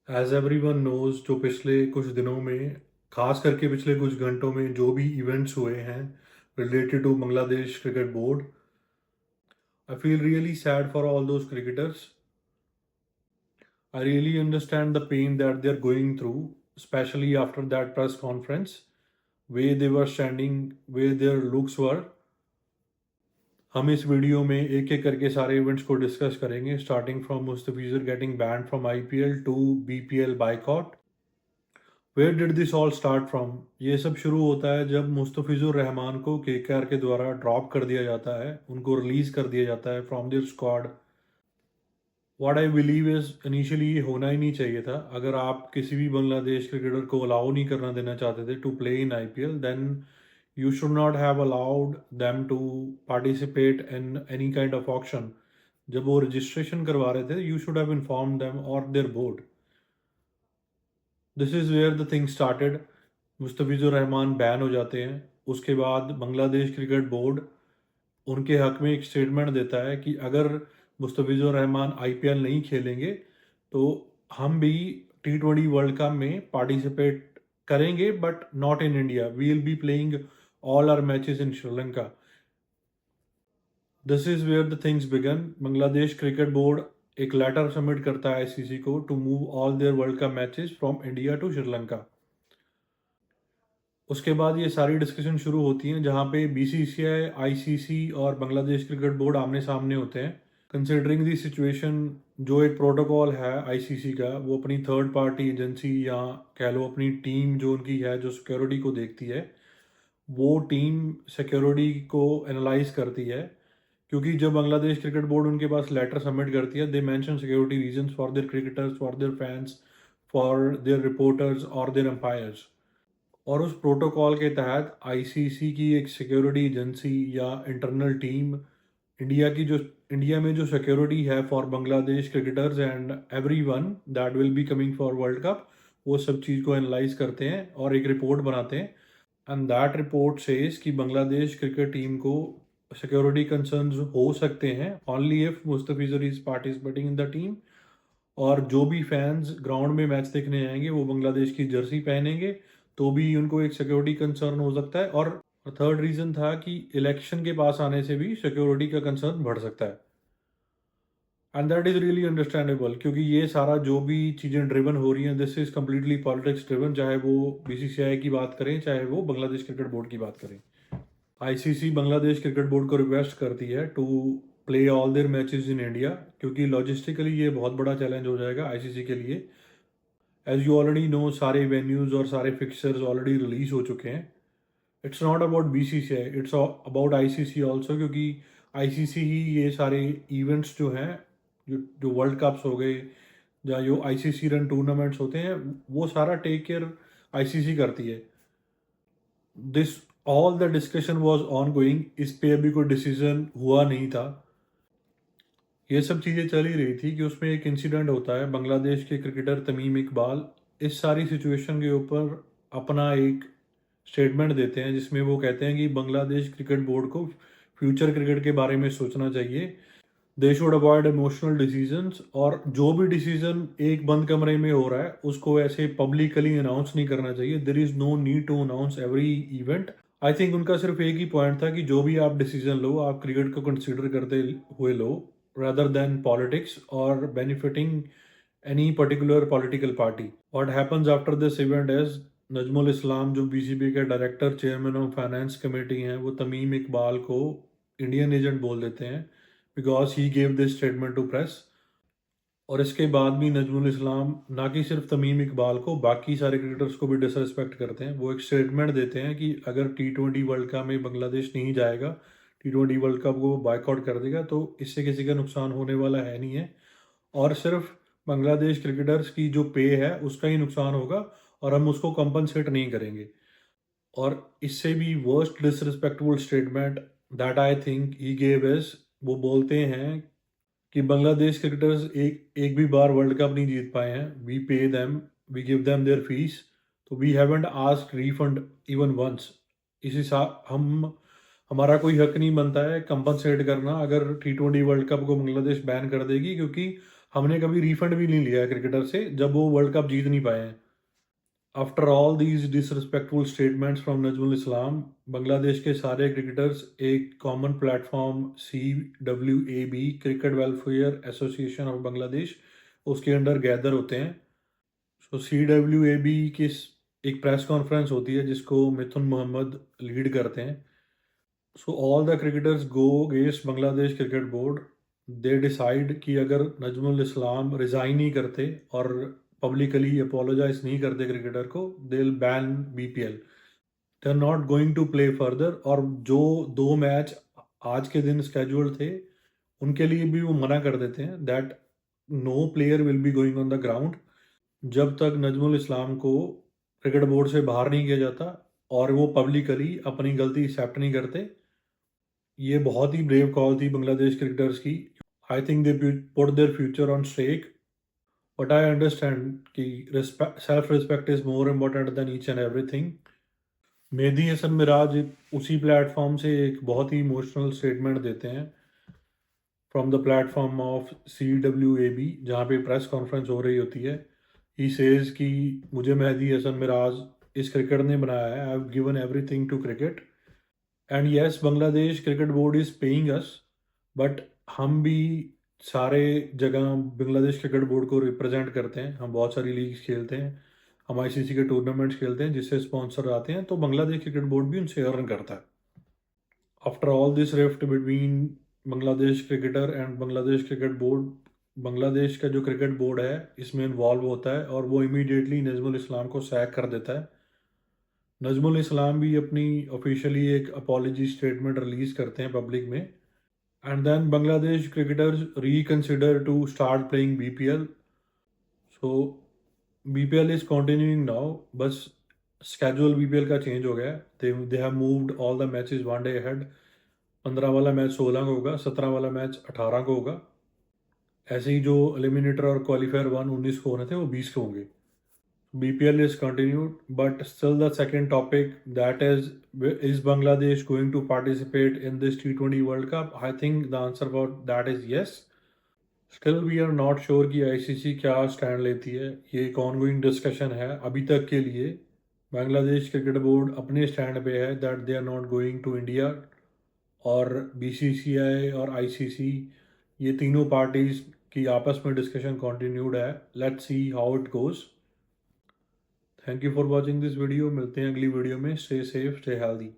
As everyone knows, जो पिछले कुछ दिनों में, खास करके पिछले कुछ घंटों में जो भी इवेंट्स हुए हैं related to Bangladesh cricket board, I feel really sad for all those cricketers. I really understand the pain that they're going through, especially after that press conference, where they were standing, where their looks were. हम इस video में एक एक करके सारे events को discuss करेंगे, starting from Mustafizur getting banned from IPL to BPL boycott. Where did this all start from? ये सब शुरू होता है जब मुस्तफिजुर रहमान को केकेआर के द्वारा ड्रॉप कर दिया जाता है, उनको रिलीज कर दिया जाता है from their squad. What I believe is initially ये होना ही नहीं चाहिए था. अगर आप किसी भी बांग्लादेश क्रिकेटर को अलाउ नहीं करना देना चाहते थे to play in IPL, then you should not have allowed them to participate in any kind of auction. जब वो रजिस्ट्रेशन करवा रहे थे, you should have inform them or their board. This is where the thing started. Mustafizur Rahman ban हो जाते हैं. उसके बाद बांग्लादेश क्रिकेट बोर्ड उनके हक में एक स्टेटमेंट देता है कि अगर मुस्तफिजुर रहमान आईपीएल नहीं खेलेंगे तो हम भी T20 वर्ल्ड कप में पार्टिसिपेट करेंगे, but not in India. We will be playing all our matches in Sri Lanka. This is where the things began. Bangladesh cricket board एक लेटर सबमिट करता है आईसीसी को to move all their world cup matches from India to Sri Lanka. उसके बाद ये सारी discussion शुरू होती हैं जहाँ पे बीसीसीआई, आईसीसी और बांग्लादेश क्रिकेट बोर्ड आमने सामने होते हैं. कंसिडरिंग दी सिचुएशन, जो एक प्रोटोकॉल है आईसीसी का, वो अपनी थर्ड पार्टी एजेंसी या कह लो अपनी टीम जो उनकी है, जो सिक्योरिटी को देखती है, वो टीम सिक्योरिटी को एनालाइज करती है. क्योंकि जब बांग्लादेश क्रिकेट बोर्ड उनके पास लेटर सबमिट करती है, they mention security reasons for their cricketers, for their fans, for their reporters और देयर एम्पायर्स. और उस प्रोटोकॉल के तहत आईसीसी की एक सिक्योरिटी एजेंसी या इंटरनल टीम इंडिया में जो सिक्योरिटी है for Bangladesh cricketers and everyone that will be coming for world cup, वो सब चीज़ को एनालाइज करते हैं और एक रिपोर्ट बनाते हैं. एंड दैट रिपोर्ट सेज कि बांग्लादेश क्रिकेट टीम को सिक्योरिटी कंसर्न्स हो सकते हैं only if Mustafizur is participating in the team. और जो भी फैंस ग्राउंड में मैच देखने आएंगे वो बांग्लादेश की जर्सी पहनेंगे, तो भी उनको एक सिक्योरिटी कंसर्न हो सकता है. और थर्ड रीज़न था कि इलेक्शन के पास आने से भी सिक्योरिटी का कंसर्न बढ़ सकता है. And that is really understandable, क्योंकि ये सारा जो भी चीज़ें ड्रिवन हो रही हैं, this is completely politics driven. चाहे वो बीसीसीआई की बात करें, चाहे वो बांग्लादेश क्रिकेट बोर्ड की बात करें. आईसीसी बांग्लादेश क्रिकेट बोर्ड को रिक्वेस्ट करती है to play all their matches in India, क्योंकि लॉजिस्टिकली ये बहुत बड़ा चैलेंज हो जाएगा आईसीसी के लिए. एज यू ऑलरेडी नो, सारे वेन्यूज़ और सारे फिक्सर्स ऑलरेडी रिलीज हो चुके हैं. It's not about BCCI, it's about ICC also, क्योंकि आईसीसी ही ये सारे इवेंट्स जो हैं, जो जो वर्ल्ड कप्स हो गए या जो आईसीसी रन टूर्नामेंट्स होते हैं, वो सारा टेक केयर आईसीसी करती है. This all the discussion was on going. इस पे अभी कोई डिसीजन हुआ नहीं था. ये सब चीज़ें चल ही रही थी कि उसमें एक इंसिडेंट होता है. बांग्लादेश के क्रिकेटर तमीम इकबाल इस सारी सिचुएशन के ऊपर अपना एक स्टेटमेंट देते हैं, जिसमें वो कहते हैं कि बांग्लादेश क्रिकेट बोर्ड को फ्यूचर क्रिकेट के बारे में सोचना चाहिए. They should avoid emotional decisions, और जो भी डिसीजन एक बंद कमरे में हो रहा है उसको ऐसे पब्लिकली अनाउंस नहीं करना चाहिए. There is no need to announce every event. I think उनका सिर्फ एक ही पॉइंट था कि जो भी आप डिसीजन लो, आप क्रिकेट को कंसिडर करते हुए लो, rather than politics or benefiting any particular political party. What happens after this event is Najmul इस्लाम, जो बीसीबी के director chairman of finance committee हैं, वो तमीम इकबाल को इंडियन एजेंट बोल देते हैं because he gave this statement to press. और इसके बाद भी नजमुल इस्लाम ना कि सिर्फ तमीम इकबाल को, बाकी सारे क्रिकेटर्स को भी डिसरिस्पेक्ट करते हैं. वो एक स्टेटमेंट देते हैं कि अगर T20 वर्ल्ड कप में बांग्लादेश नहीं जाएगा, T20 वर्ल्ड कप को बाइकआउट कर देगा, तो इससे किसी का नुकसान होने वाला है नहीं है, और सिर्फ बांग्लादेश क्रिकेटर्स की जो पे है उसका ही नुकसान होगा, और हम उसको कंपनसेट नहीं करेंगे. और इससे भी worst disrespectful statement that I think he gave is, वो बोलते हैं कि बांग्लादेश क्रिकेटर्स एक एक भी बार वर्ल्ड कप नहीं जीत पाए हैं. We pay them, we give them their fees, तो we haven't ask refund even once. इस हिसाब हम हमारा कोई हक नहीं बनता है कंपनसेट करना अगर T20 वर्ल्ड कप को बांग्लादेश बैन कर देगी, क्योंकि हमने कभी रिफंड भी नहीं लिया है क्रिकेटर से जब वो वर्ल्ड कप जीत नहीं पाए हैं। After all these disrespectful statements from Nazmul Islam, Bangladesh के सारे क्रिकेटर्स एक common platform CWAB, cricket welfare association of Bangladesh, उसके अंडर गैदर होते हैं। सो CWAB की एक प्रेस कॉन्फ्रेंस होती है जिसको मिथुन मोहम्मद लीड करते हैं। So all the cricketers go against Bangladesh cricket board. They decide कि अगर नजमुल इस्लाम रिज़ाइन नहीं करते और पब्लिकली अपोलोजाइज नहीं करते क्रिकेटर को, they will ban BPL। They are not going to play further. और जो 2 मैच आज के दिन स्केड्यूल्ड थे उनके लिए भी वो मना कर देते हैं that no player will be going on the ground जब तक नजमुल इस्लाम को क्रिकेट बोर्ड से बाहर नहीं किया जाता और वो पब्लिकली अपनी गलती एक्सेप्ट नहीं करते। ये बहुत ही ब्रेव कॉल थी बांग्लादेश क्रिकेटर्स की। I think they put their future on stake, but I understand कि self respect is more important than each and everything. Mehidy Hasan Miraz उसी प्लेटफॉर्म से एक बहुत ही इमोशनल स्टेटमेंट देते हैं from the platform of CWAB, जहाँ पे प्रेस कॉन्फ्रेंस हो रही होती है। ही सेज कि मुझे मेहदी हसन मिराज इस क्रिकेट ने बनाया है, I have given everything to cricket and yes Bangladesh cricket board is paying us, but हम भी सारे जगह बांग्लादेश क्रिकेट बोर्ड को रिप्रेजेंट करते हैं। हम बहुत सारी लीग्स खेलते हैं, हम ICC के टूर्नामेंट्स खेलते हैं जिससे स्पॉन्सर आते हैं, तो बांग्लादेश क्रिकेट बोर्ड भी उनसे अर्न करता है। After all this rift between Bangladesh cricketer and Bangladesh cricket board, Bangladesh का जो क्रिकेट बोर्ड है इसमें इन्वॉल्व होता है और वो इमीडिएटली नजमुल इस्लाम को सैक कर देता है। नजमुल इस्लाम भी अपनी ऑफिशियली एक अपॉलजी स्टेटमेंट रिलीज करते हैं पब्लिक में। And then Bangladesh cricketers reconsider to start playing BPL। So BPL is continuing now, बस स्केड्यूल BPL का चेंज हो गया है। They have moved all the matches 1 day ahead. 15 वाला मैच 16 को होगा, 17 वाला मैच 18 को होगा। ऐसे ही जो एलिमिनेटर और क्वालिफायर 19 को होने थे वो 20 को होंगे। BPL is continued, but still the second topic, that is Bangladesh going to participate in this T20 World Cup? I think the answer for that is yes. Still we are not sure कि ICC क्या stand लेती है। ये एक ongoing discussion है अभी तक के लिए। बांग्लादेश क्रिकेट बोर्ड अपने स्टैंड पे है that they are not going to India, और BCCI और ICC ये तीनों पार्टीज की आपस में डिस्कशन कंटिन्यूड है। Let's see how it goes. Thank you for watching this video. मिलते हैं अगली वीडियो में। Stay safe, stay healthy.